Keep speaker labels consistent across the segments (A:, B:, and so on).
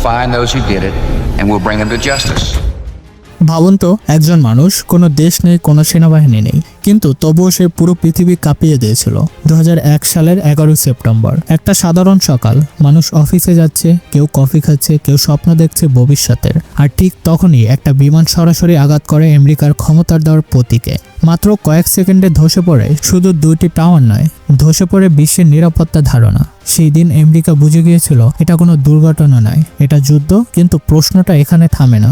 A: find those who did it and we'll bring them to justice.
B: ভাবুন তো, একজন মানুষ, কোনো দেশ নেই, কোনো সেনাবাহিনী নেই, কিন্তু তবুও সে পুরো পৃথিবী কাঁপিয়ে দিয়েছিল। 2001 সালের 11 সেপ্টেম্বর, একটা সাধারণ সকাল। মানুষ অফিসে যাচ্ছে, কেউ কফি খাচ্ছে, কেউ স্বপ্ন দেখছে ভবিষ্যতের। আর ঠিক তখনই একটা বিমান সরাসরি আঘাত করে আমেরিকার ক্ষমতার দেওয়ার প্রতীকে। মাত্র কয়েক সেকেন্ডে ধসে পড়ে শুধু 2টি টাওয়ার নয়, ধসে পড়ে বিশ্বের নিরাপত্তা ধারণা। সেই দিন আমেরিকা বুঝে গিয়েছিল এটা কোনো দুর্ঘটনা নয়, এটা যুদ্ধ। কিন্তু প্রশ্নটা এখানে থামে না।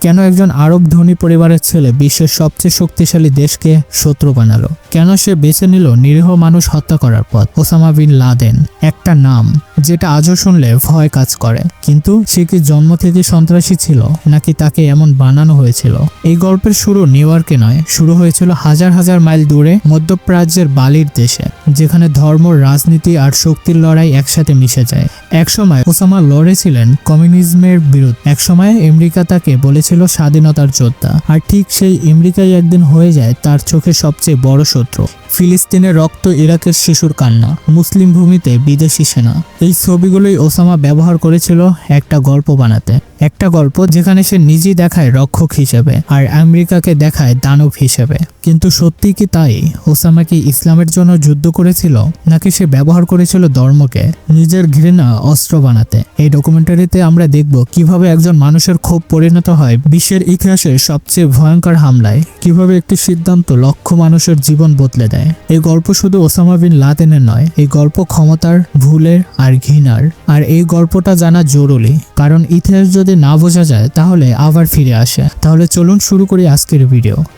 B: কেন একজন আরব ধনী পরিবারের ছেলে বিশ্বের সবচেয়ে শক্তিশালী দেশকে শত্রু বানালো? কেন সে বেছে নিল নিরীহ মানুষ হত্যা করার পথ? ওসামা বিন লাদেন, একটা নাম যেটা আজও শুনলে ভয় কাজ করে। কিন্তু সে কি জন্ম থেকে সন্ত্রাসী ছিল, নাকি তাকে এমন বানানো হয়েছিল? এই গল্পের শুরু নিউ ইয়র্কে নয়, শুরু হয়েছিল হাজার হাজার মাইল দূরে মধ্যপ্রাচ্যের বালির দেশে, যেখানে ধর্ম, রাজনীতি আর শক্তির লড়াই একসাথে মিশে যায়। একসময় ওসামা লড়েছিলেন কমিউনিজমের বিরুদ্ধে, একসময় আমেরিকা তাকে বলেছিল স্বাধীনতার যোদ্ধা। আর ঠিক সেই আমেরিকাই একদিন হয়ে যায় তার চোখে সবচেয়ে বড় শত্রু। ফিলিস্তিনের রক্ত, ইরাকের শিশুর কান্না, মুসলিম ভূমিতে বিদেশি সেনা। এই ছবিগুলোই ওসামা ব্যবহার করেছিল একটা গল্প বানাতে। একটা গল্প যেখানে সে নিজেই দেখায় রক্ষক হিসেবে আর আমেরিকাকে দেখায় দানব হিসেবে। কিন্তু সত্যি কি তাই? ওসামা কি ইসলামের জন্য যুদ্ধ করেছিল, নাকি সে ব্যবহার করেছিল ধর্মকে নিজের ঘৃণা অস্ত্র বানাতে? এই ডকুমেন্টারিতে আমরা দেখব কিভাবে একজন মানুষের ক্ষোভ পরিণত হয় বিশ্বের ইতিহাসের সবচেয়ে ভয়ঙ্কর হামলায়, কিভাবে একটি সিদ্ধান্ত লক্ষ মানুষের জীবন বদলে দেয়। এই গল্প শুধু ওসামা বিন লাদেনের নয়, এই গল্প ক্ষমতার, ভুলের আর ঘৃণার। আর এই গল্পটা জানা জরুরি, কারণ ইতিহাস যদি না বোঝা যায় তাহলে আবার ফিরে আসে। তাহলে চলুন শুরু করি আজকের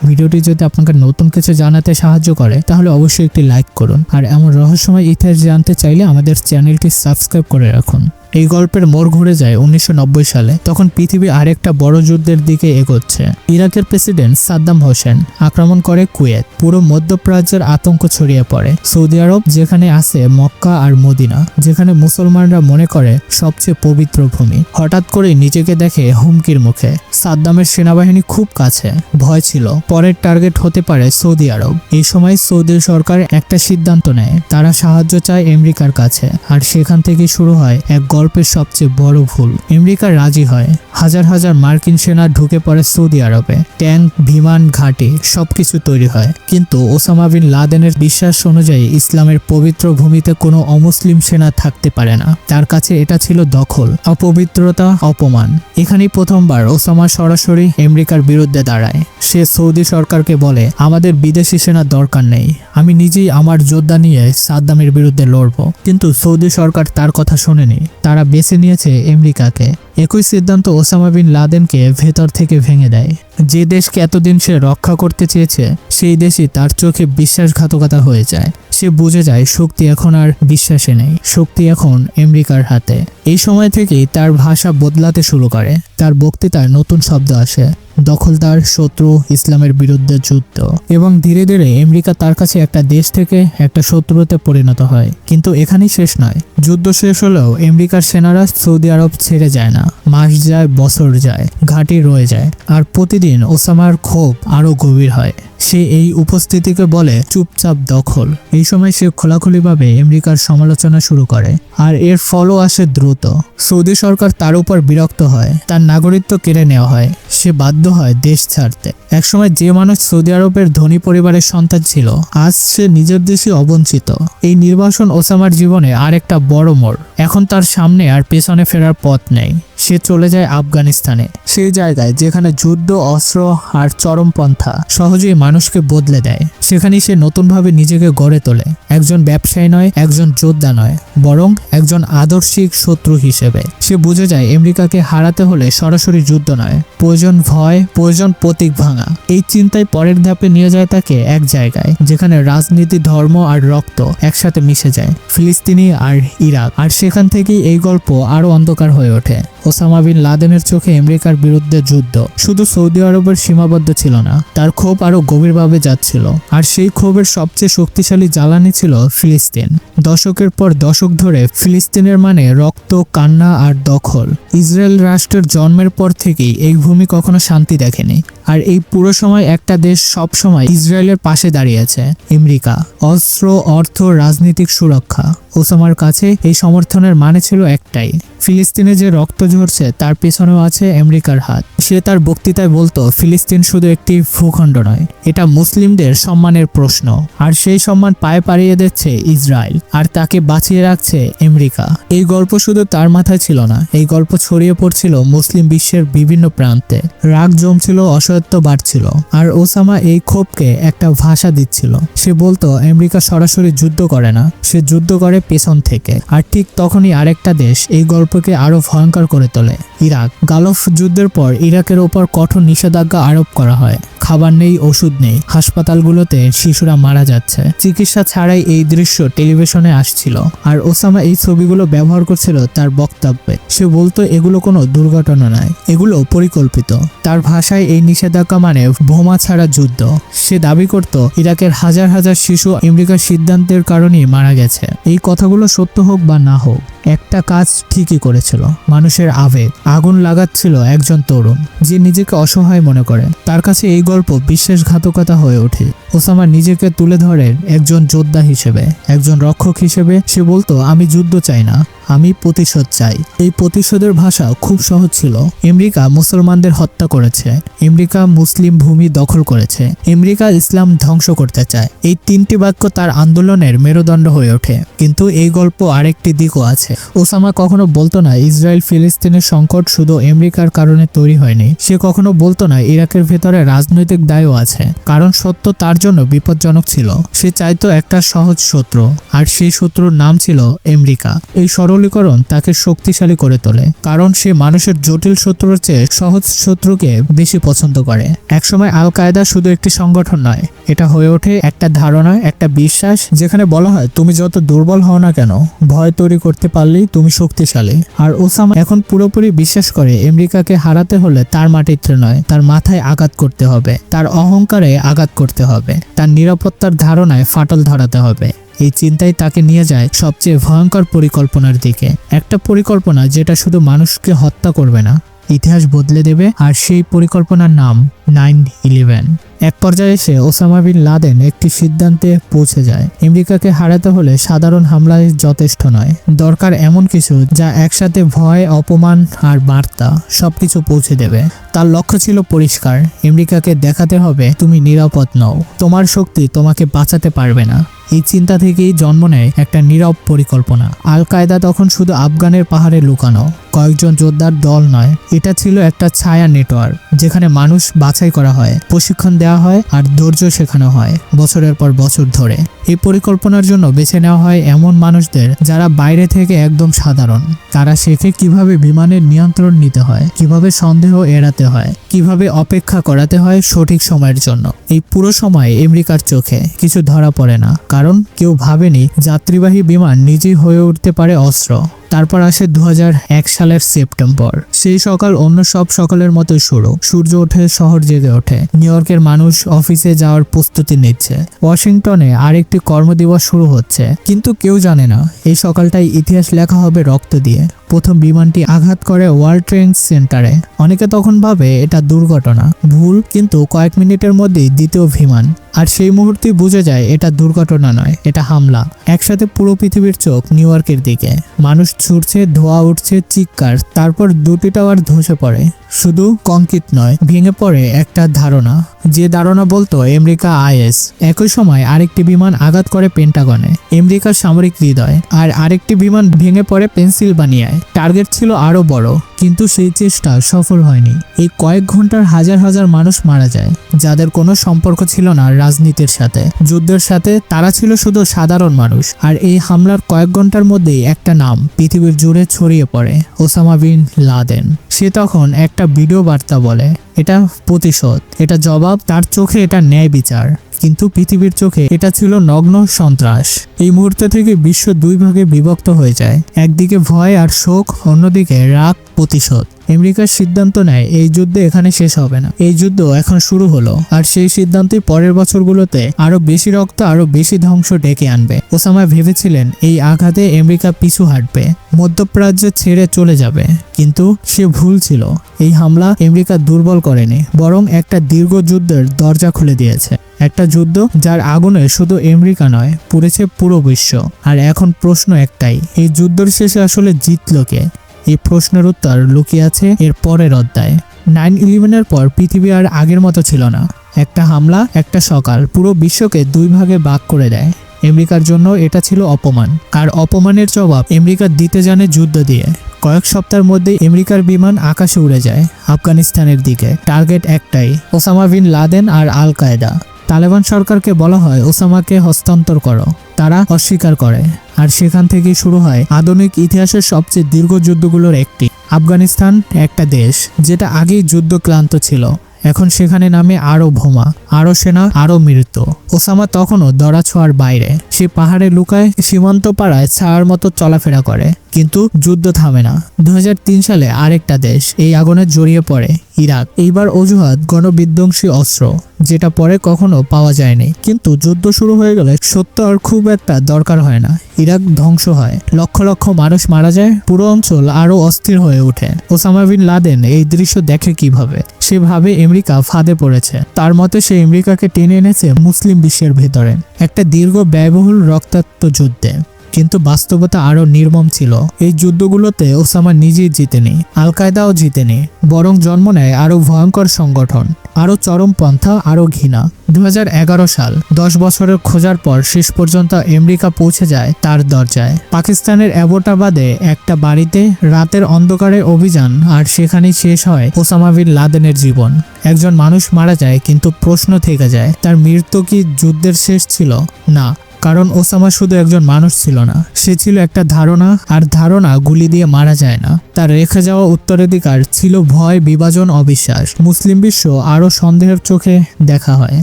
B: ভিডিওটি যদি আপনাকে নতুন কিছু জানাতে সাহায্য করে তাহলে অবশ্যই একটি লাইক করুন। আর এমন রহস্যময় ইতিহাস জানতে চাইলে আমাদের চ্যানেলটি সাবস্ক্রাইব করে রাখুন। এই গল্পের মোড় ঘুরে যায় 1990 সালে। তখন পৃথিবী আরেকটা বড় যুদ্ধের দিকে এগোচ্ছে। ইরাকের প্রেসিডেন্ট সাদ্দাম হোসেন আক্রমণ করে কুয়েত। পুরো মধ্যপ্রাচ্যের আতঙ্ক ছড়িয়ে পড়ে। সৌদি আরব, যেখানে আছে মক্কা আর মদিনা, যেখানে মুসলমানরা মনে করে সবচেয়ে পবিত্র ভূমি, হঠাৎ করে নিজেকে দেখে হুমকির মুখে। সাদ্দামের সেনাবাহিনী খুব কাছে, ভয় ছিল পরের টার্গেট হতে পারে সৌদি আরব। এই সময় সৌদি সরকার একটা সিদ্ধান্ত নেয়, তারা সাহায্য চায় আমেরিকার কাছে। আর সেখান থেকে শুরু হয় এক গল্পের সবচেয়ে বড় ভুল। আমেরিকা রাজি হয়, হাজার হাজার মার্কিন সেনা ঢুকে পড়ে সৌদি আরবে, ট্যাঙ্ক, বিমান, ঘাঁটি সবকিছু তৈরি হয়। কিন্তু ওসামা বিন লাদেনের বিশ্বাস অনুযায়ী ইসলামের পবিত্র ভূমিতে কোনো অমুসলিম সেনা থাকতে পারে না। তার কাছে এটা ছিল দখল, অপবিত্রতা, অপমান। এখানেই প্রথমবার ওসামা সরাসরি আমেরিকার বিরুদ্ধে দাঁড়ায়। সে সৌদি সরকারকে বলে, আমাদের বিদেশি সেনা দরকার নেই, আমি নিজেই আমার যোদ্ধা নিয়ে সাদ্দামের বিরুদ্ধে লড়ব। কিন্তু সৌদি সরকার তার কথা শোনেনি, তারা বেছে নিয়েছে আমেরিকাকে। একই সিদ্ধান্ত ওসামা বিন লাদেনকে ভেতর থেকে ভেঙে দেয়। যে দেশকে এতদিন সে রক্ষা করতে চেয়েছে, সেই দেশই তার চোখে বিশ্বাসঘাতকতা হয়ে যায়। সে বুঝে যায় শক্তি এখন আর বিশ্বাসে নেই, শক্তি এখন আমেরিকার হাতে। এই সময় থেকেই তার ভাষা বদলাতে শুরু করে। তার বক্তৃতায় নতুন শব্দ আসে, দখলদার, শত্রু, ইসলামের বিরুদ্ধে যুদ্ধ। এবং ধীরে ধীরে আমেরিকা তার কাছে একটা দেশ থেকে একটা শত্রুতে পরিণত হয়। কিন্তু এখানেই শেষ নয়। যুদ্ধ শেষ হলেও আমেরিকার সেনারা সৌদি আরব ছেড়ে যায় না। মাস যায়, বছর যায়, ঘাঁটি রয়ে যায়। আর প্রতিদিন ওসামার ক্ষোভ আরো গভীর হয়। সে এই উপস্থিতিকে বলে চুপচাপ দখল। এই সময় সে খোলাখুলিভাবে আমেরিকার সমালোচনা শুরু করে। আর এর ফলও আসে দ্রুত। সৌদি সরকার তার উপর বিরক্ত হয়, তার নাগরিকত্ব কেড়ে নেওয়া হয়, সে বাধ্য হয় দেশ ছাড়তে। একসময় যে মানুষ সৌদি আরবের ধনী পরিবারের সন্তান ছিল, আজ সে নিজের দেশে অবঞ্চিত। এই নির্বাসন ওসামার জীবনে আরেকটা বড় মোড়। এখন তার সামনে আর পেছনে ফেরার পথ নেই। সে চলে যায় আফগানিস্তানে, সেই জায়গায় যেখানে যুদ্ধ, অস্ত্র আর চরমপন্থা সহজেই মানুষকে বদলে দেয়। সেখানেই সে নতুনভাবে নিজেকে গড়ে তোলে, একজন ব্যবসায়ী নয়, একজন যোদ্ধা নয়, বরং একজন আদর্শিক শত্রু হিসেবে। সে বুঝে যায় আমেরিকাকে হারাতে হলে সরাসরি যুদ্ধ নয়, প্রয়োজন ভয়, প্রয়োজন প্রতীক ভাঙা। এই চিন্তায় পরের ধাপে নিয়ে যায় তাকে এক জায়গায় যেখানে রাজনীতি, ধর্ম আর রক্ত একসাথে মিশে যায়, ফিলিস্তিনি আর ইরাক। আর সেখান থেকেই এই গল্প আরো অন্ধকার হয়ে ওঠে। ওসামা বিন লাদেনের চোখে আমেরিকার বিরুদ্ধে যুদ্ধ শুধু সৌদি আরবের সীমাবদ্ধ ছিল না, তার ক্ষোভ আরো গভীরভাবে যাচ্ছিল। আর সেই ক্ষোভের সবচেয়ে শক্তিশালী জ্বালানি ছিল ফিলিস্তিন। দশকের পর দশক ধরে ফিলিস্তিনের মানে রক্ত, কান্না আর দখল। ইসরায়েল রাষ্ট্রের জন্মের পর থেকেই এই ভূমি কখনো শান্তি দেখেনি। আর এই পুরো সময় একটা দেশ সব সময় ইসরায়েলের পাশে দাঁড়িয়েছে, আমেরিকা। অস্ত্র, অর্থ, রাজনৈতিক সুরক্ষা। ওসামার কাছে এই সমর্থনের মানে ছিল একটাই, ফিলিস্তিনে যে রক্ত ঝরছে তার পেছনেও আছে আমেরিকার হাত। সে তার বক্তৃতায় বলতো, ফিলিস্তিন শুধু একটি ভূখণ্ড নয়, এটা মুসলিমদের সম্মানের প্রশ্ন, আর সেই সম্মান পায়ে পাড়িয়ে দিচ্ছে ইসরায়েল, আর তাকে বাঁচিয়ে রাখছে আমেরিকা। এই গল্প শুধু তার মাথায় ছিল না, এই গল্প ছড়িয়ে পড়ছিল মুসলিম বিশ্বের বিভিন্ন প্রান্তে। রাগ জমছিল, অসহায়ত্ব বাড়ছিল, আর ওসামা এই ক্ষোভকে একটা ভাষা দিচ্ছিল। সে বলতো আমেরিকা সরাসরি যুদ্ধ করে না, সে যুদ্ধ করে পেছন থেকে। আর ঠিক তখনই আরেকটা দেশ এই গল্পকে আরো ভয়ঙ্কর করে তোলে, ইরাক। গালফ যুদ্ধের পর ইরাকের ওপর কঠোর নিষেধাজ্ঞা আরোপ করা হয়। খাবার নেই, ওষুধ নেই, হাসপাতালগুলোতে শিশুরা মারা যাচ্ছে। চিকিৎসা ছাড়াই এই দৃশ্য টেলিভিশনে আসছিল, আর ওসামা এই ছবিগুলো ব্যবহার করছিল তার বক্তব্যে। সে বলতো এগুলো কোনো দুর্ঘটনা নয়, এগুলো পরিকল্পিত। তার ভাষায় এই নিষেধাজ্ঞা মানে বোমা ছাড়া যুদ্ধ। সে দাবি করত ইরাকের হাজার হাজার শিশু আমেরিকার সিদ্ধান্তের কারণেই মারা গেছে। এই কথাগুলো সত্য হোক বা না হোক, একটা কাজ ঠিকই করেছিল, মানুষের আবেগ আগুন লাগাচ্ছিল একজন তরুণ যে নিজেকে অসহায় মনে করে। তার কাছে এই গল্প বিশ্বাসঘাতকতা হয়ে ওঠে। ওসামা নিজেকে তুলে ধরে একজন যোদ্ধা হিসেবে, একজন রক্ষক হিসেবে। সে বলতো, আমি যুদ্ধ চাই না, আমি প্রতিশোধ চাই। এই প্রতিশোধের ভাষা খুব সহজ ছিল। আমেরিকা মুসলমানদের হত্যা করেছে, আমেরিকা মুসলিম ভূমি দখল করেছে, আমেরিকা ইসলাম ধ্বংস করতে চায়। এই তিনটি বাক্য তার আন্দোলনের মেরুদণ্ড হয়ে ওঠে। কিন্তু এই গল্প আরেকটি দিকও আছে। ওসামা কখনো বলতো না ইসরায়েল ফিলিস্তিনের সংকট শুধু আমেরিকার কারণে তৈরি হয়নি। সে কখনো বলতো না ইরাকের ভেতরে রাজনৈতিক দায়ও আছে, কারণ সত্য তার জন্য বিপজ্জনক ছিল। সে চাইতো একটা সহজ শত্রু, আর সেই শত্রুর নাম ছিল আমেরিকা। এই সরলীকরণ তাকে শক্তিশালী করে তোলে, কারণ সে মানুষের জটিল শত্রুর চেয়ে সহজ শত্রুকে বেশি পছন্দ করে। একসময় আল কায়দা শুধু একটি সংগঠন নয়, এটা হয়ে ওঠে একটা ধারণা, একটা বিশ্বাস, যেখানে বলা হয় তুমি যত দুর্বল হও না কেন, ভয় তৈরি করতে পারলেই তুমি শক্তিশালী। আর ওসামা এখন পুরোপুরি বিশ্বাস করে আমেরিকাকে হারাতে হলে তার মাটিতে নয়, তার মাথায় আঘাত করতে হবে, তার অহংকারে আঘাত করতে হবে, তার নিরাপত্তার ধারণায় ফাটল ধরাতে হবে। এই চিন্তাই তাকে নিয়ে যায় সবচেয়ে ভয়ঙ্কর পরিকল্পনার দিকে। একটা পরিকল্পনা যেটা শুধু মানুষকে হত্যা করবে না, ইতিহাস বদলে দেবে। আর সেই পরিকল্পনার নাম 9/11। এক পর্যায়ে এসে ওসামা বিন লাদেন একটি সিদ্ধান্তে পৌঁছে যায়, আমেরিকাকে হারাতে হলে সাধারণ হামলায় যথেষ্ট নয়, দরকার এমন কিছু যা একসাথে ভয়, অপমান আর বার্তা সবকিছু পৌঁছে দেবে। তার লক্ষ্য ছিল পরিষ্কার, আমেরিকাকে দেখাতে হবে তুমি নিরাপদ নও, তোমার শক্তি তোমাকে বাঁচাতে পারবে না। এই চিন্তা থেকেই জন্ম নেয় একটা নীরব পরিকল্পনা। আল কায়দা তখন শুধু আফগানের পাহাড়ে লুকানো কয়েকজন যোদ্ধার দল নয়, এটা ছিল একটা ছায়া নেটওয়ার্ক, যেখানে মানুষ বাছাই করা হয়, প্রশিক্ষণ দেওয়া হয়, আর ধৈর্য শেখানো হয় বছরের পর বছর ধরে। এই পরিকল্পনার জন্য বেছে নেওয়া হয় এমন মানুষদের যারা বাইরে থেকে একদম সাধারণ। তারা শেখে কিভাবে বিমানের নিয়ন্ত্রণ নিতে হয়, কিভাবে সন্দেহ এড়াতে হয়, কিভাবে অপেক্ষা করাতে হয় সঠিক সময়ের জন্য। এই পুরো সময় আমেরিকার চোখে কিছু ধরা পড়ে না, কারণ কেউ ভাবেনি যাত্রীবাহী বিমান নিজেই হয়ে উঠতে পারে অস্ত্র। তারপর আসে 2001 সালের সেপ্টেম্বর। সেই সকাল অন্য সব সকালের মতো শুরু। সূর্য ওঠে, শহর জেগে ওঠে, নিউ ইয়র্কের মানুষ অফিসে যাওয়ার প্রস্তুতি নিচ্ছে, ওয়াশিংটনে আরেকটি কর্মদিবস শুরু হচ্ছে। কিন্তু কেউ জানে না এই সকালটাই ইতিহাস লেখা হবে রক্ত দিয়ে। প্রথম বিমানটি আঘাত করে ওয়ার্ল্ড ট্রেড সেন্টারে। অনেকে তখন ভাবে এটা দুর্ঘটনা, ভুল, কিন্তু কয়েক মিনিটের মধ্যেই দ্বিতীয় বিমান। আর সেই মুহূর্তে বুঝে যায় এটা দুর্ঘটনা নয়, এটা হামলা। একসাথে পুরো পৃথিবীর চোখ নিউ ইয়র্কের দিকে। মানুষ ছুটছে, ধোঁয়া উঠছে, চিৎকার। তারপর দুটি টাওয়ার ধসে পড়ে। শুধু কংক্রিট নয়, ভেঙে পড়ে একটা ধারণা, যে ধারণা বলতো আমেরিকা IS। একই সময় আরেকটি বিমান আঘাত করে পেন্টাগনে, আমেরিকার সামরিক হৃদয়। আর আরেকটি বিমান ভেঙে পড়ে পেনসিলভানিয়ায়। টার্গেট ছিল আরো বড়, কিন্তু সেই চেষ্টা সফল হয়নি। এই কয়েক ঘন্টার হাজার হাজার মানুষ মারা যায়, যাদের কোনো সম্পর্ক ছিল না রাজনীতির সাথে, যুদ্ধের সাথে। তারা ছিল শুধু সাধারণ মানুষ। আর এই হামলার কয়েক ঘন্টার মধ্যেই একটা নাম পৃথিবীর জুড়ে ছড়িয়ে পড়ে, ওসামা বিন লাদেন। সে তখন একটা ভিডিও বার্তা বলে, এটা প্রতিশোধ, এটা জবাব। তার চোখে এটা ন্যায় বিচার, কিন্তু পৃথিবীর চোখে এটা ছিল নগ্ন সন্ত্রাস। এই মুহূর্তে থেকে বিশ্ব দুই ভাগে বিভক্ত হয়ে যায়। একদিকে ভয় আর শোক, অন্যদিকে রাগ, প্রতিশোধ। আমেরিকার সিদ্ধান্ত নেয় এই যুদ্ধ এখানে শেষ হবে না, এই যুদ্ধ এখন শুরু হলো। আর সেই সিদ্ধান্তে পরের বছরগুলোতে আরো বেশি রক্ত, আরো বেশি ধ্বংস ডেকে আনবে। ওসামা ভেবেছিলেন এই আঘাতে আমেরিকা পিছু হাঁটবে, মধ্যপ্রাচ্য ছেড়ে চলে যাবে, কিন্তু সে ভুল ছিল। এই হামলা আমেরিকা দুর্বল করেনি, বরং একটা দীর্ঘ যুদ্ধের দরজা খুলে দিয়েছে। একটা যুদ্ধ যার আগুনে শুধু আমেরিকা নয়, পুড়েছে পুরো বিশ্ব। আর এখন প্রশ্ন একটাই, এই যুদ্ধের শেষে আসলে জিতলো কে? এই প্রশ্নের উত্তর লুকিয়ে আছে এর পরের অধ্যায়। 9/11-এর পর পৃথিবী আর আগের মতো ছিল না। একটা হামলা, একটা সকাল পুরো বিশ্বকে দুই ভাগে ভাগ করে দেয়। আমেরিকার জন্য এটা ছিল অপমান, আর অপমানের জবাব আমেরিকা দিতে জানে যুদ্ধ দিয়ে। কয়েক সপ্তাহের মধ্যেই আমেরিকার বিমান আকাশে উড়ে যায় আফগানিস্তানের দিকে। টার্গেট একটাই, ওসামা বিন লাদেন আর আল কায়দা। তালেবান সরকারকে বলা হয় ওসামাকে হস্তান্তর করো, তারা অস্বীকার করে। আর সেখান থেকেই শুরু হয় আধুনিক ইতিহাসের সবচেয়ে দীর্ঘ যুদ্ধগুলোর একটি। আফগানিস্তান একটা দেশ যেটা আগেই যুদ্ধক্লান্ত ছিল, এখন সেখানে নামে আরো বোমা, আরো সেনা, আরো মৃত্যু। ওসামা তখনও ধরাছোঁয়ার বাইরে। সে পাহাড়ে লুকায়, সীমান্ত পাড়ায় ছায়ার মতো চলাফেরা করে, কিন্তু যুদ্ধ থামে না। 2003 সালে আরেকটা দেশ এই আগুনে জড়িয়ে পড়ে, ইরাক। এইবার অজুহাত গণবিধ্বংসী অস্ত্র, যেটা পরে কখনো পাওয়া যায়নি। কিন্তু যুদ্ধ শুরু হয়ে গেলে সত্য আর খুব একটা দরকার হয় না। ইরাক ধ্বংস হয়, লক্ষ লক্ষ মানুষ মারা যায়, পুরো অঞ্চল আরো অস্থির হয়ে ওঠে। ওসামা বিন লাদেন এই দৃশ্য দেখে কিভাবে? সে ভাবে আমেরিকা ফাঁদে পড়েছে। তার মতে সে আমেরিকাকে টেনে এনেছে মুসলিম বিশ্বের ভেতরে একটা দীর্ঘ ব্যয়বহুল রক্তাক্ত যুদ্ধে। কিন্তু বাস্তবতা আরো নির্মম ছিল। এই যুদ্ধগুলোতে ওসামা নিজেই জিতেনি, আল কায়দাও জিতেনি, বরং জন্ম নেয় আরো ভয়ঙ্কর সংগঠন, আরো চরমপন্থা, আরো ঘৃণা। 2011 সাল, 10 বছরের খোঁজার পর শেষ পর্যন্ত আমেরিকা পৌঁছে যায় তার দরজায়। পাকিস্তানের অ্যাবোটাবাদে একটা বাড়িতে রাতের অন্ধকারে অভিযান, আর সেখানেই শেষ হয় ওসামা বিন লাদেনের জীবন। একজন মানুষ মারা যায়, কিন্তু প্রশ্ন থেকে যায়, তার মৃত্যু কি যুদ্ধের শেষ ছিল? না, কারণ ওসামা শুধু একজন মানুষ ছিল না, সে ছিল একটা ধারণা, আর ধারণা গুলি দিয়ে মারা যায় না। তার রেখে যাওয়া উত্তরাধিকার ছিল ভয়, বিভাজন, অবিশ্বাস। মুসলিম বিশ্ব আরো সন্দেহের চোখে দেখা হয়।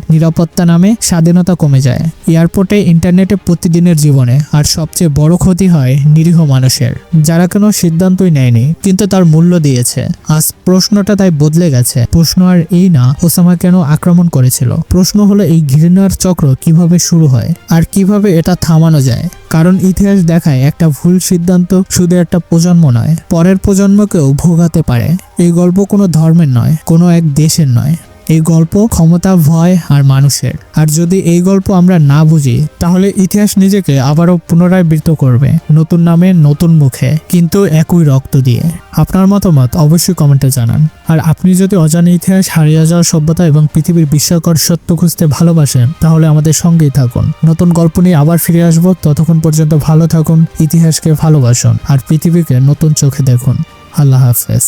B: নিরাপত্তা নামে স্বাধীনতা কমে যায়, এয়ারপোর্টে, ইন্টারনেটে, প্রতিদিনের জীবনে। আর সবচেয়ে বড় ক্ষতি হয় নিরীহ মানুষের, যারা কোনো সিদ্ধান্তই নেয়নি, কিন্তু তার মূল্য দিয়েছে। আজ প্রশ্নটা তাই বদলে গেছে। প্রশ্ন আর এই না ওসামা কেন আক্রমণ করেছিল, প্রশ্ন হলো এই ঘৃণার চক্র কিভাবে শুরু হয় আর কিভাবে এটা থামানো যায়। কারণ ইতিহাস দেখায় একটা ভুল সিদ্ধান্ত শুধু একটা প্রজন্ম নয়, পরের প্রজন্মকেও ভোগাতে পারে। এই গল্প কোনো ধর্মের নয়, কোনো এক দেশের নয়। এই গল্প ক্ষমতা, ভয় আর মানুষের। আর যদি এই গল্প আমরা না বুঝি, তাহলে ইতিহাস নিজেকে আবারও পুনরাবৃত্ত করবে, নতুন নামে, নতুন মুখে, কিন্তু একই রক্ত দিয়ে। আপনার মতামত অবশ্যই কমেন্টে জানান। আর আপনি যদি অজানা ইতিহাস, হারিয়ে যাওয়া সভ্যতা এবং পৃথিবীর বিস্ময়কর সত্য খুঁজতে ভালোবাসেন, তাহলে আমাদের সঙ্গেই থাকুন। নতুন গল্প নিয়ে আবার ফিরে আসবো। ততক্ষণ পর্যন্ত ভালো থাকুন, ইতিহাসকে ভালোবাসুন, আর পৃথিবীকে নতুন চোখে দেখুন। আল্লাহ হাফেজ।